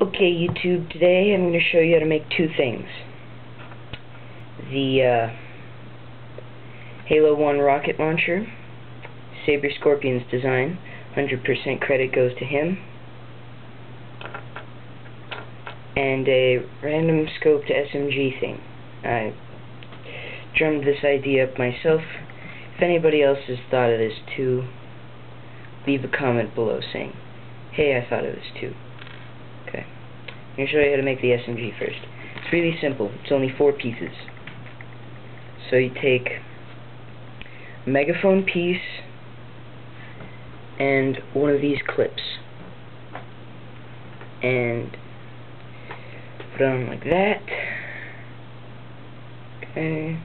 Okay, YouTube, today I'm going to show you how to make two things. The Halo 1 rocket launcher, Saber Scorpion's design, 100% credit goes to him, and a random Scoped SMG thing. I drummed this idea up myself. If anybody else has thought of this too, leave a comment below saying, hey, I thought of this too. Okay. I'm going to show you how to make the SMG first. It's really simple. It's only 4 pieces. So you take a megaphone piece and one of these clips and put it on like that. Okay.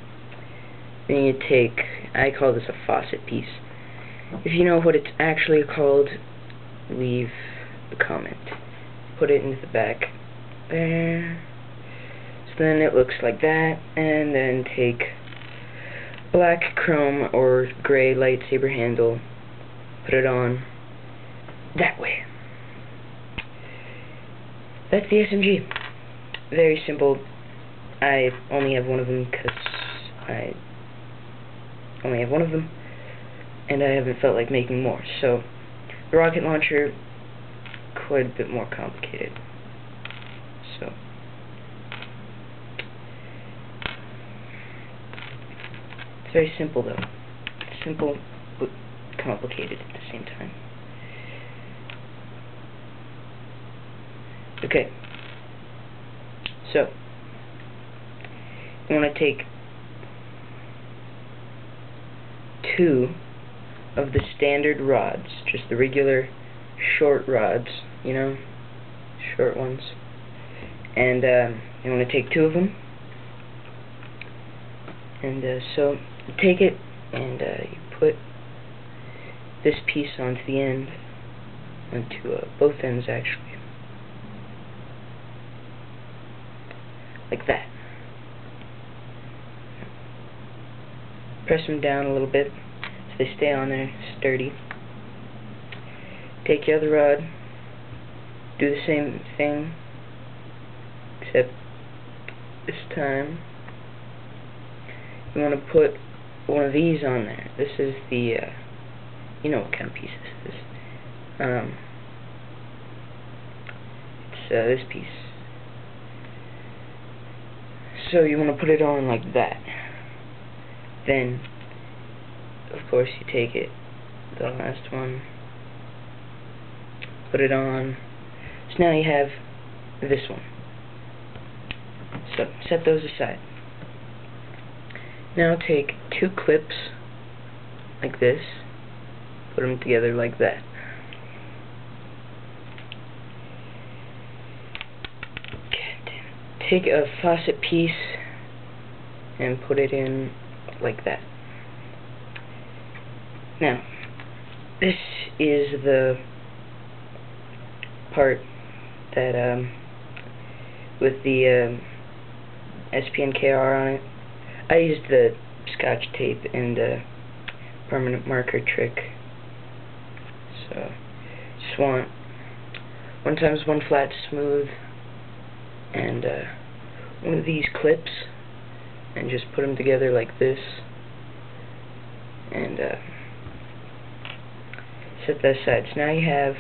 Then you take, I call this a faucet piece. If you know what it's actually called, leave a comment. Put it into the back there. So then it looks like that, and then take black chrome or gray lightsaber handle, put it on that way. That's the SMG. Very simple. I only have one of them because I only have one of them, and I haven't felt like making more. So the rocket launcher, quite a bit more complicated. So it's very simple though. It's simple but complicated at the same time. Okay. So you want to take 2 of the standard rods, just the regular short rods, you know, short ones, and you want to take 2 of them, and so you take it and you put this piece onto the end, onto both ends actually, like that. Press them down a little bit so they stay on there sturdy. Take your other rod, do the same thing, except this time you want to put one of these on there. This is the, you know what kind of piece this is. It's this piece. So you want to put it on like that. Then, of course, you take it, the last one, put it on. So now you have this one. So set those aside. Now take 2 clips like this, put them together like that. Take a faucet piece and put it in like that. Now, this is the part that with the SPNKR on it. I used the scotch tape and permanent marker trick. So just want 1 times 1 flat smooth and one of these clips, and just put them together like this, and set that aside. So now you have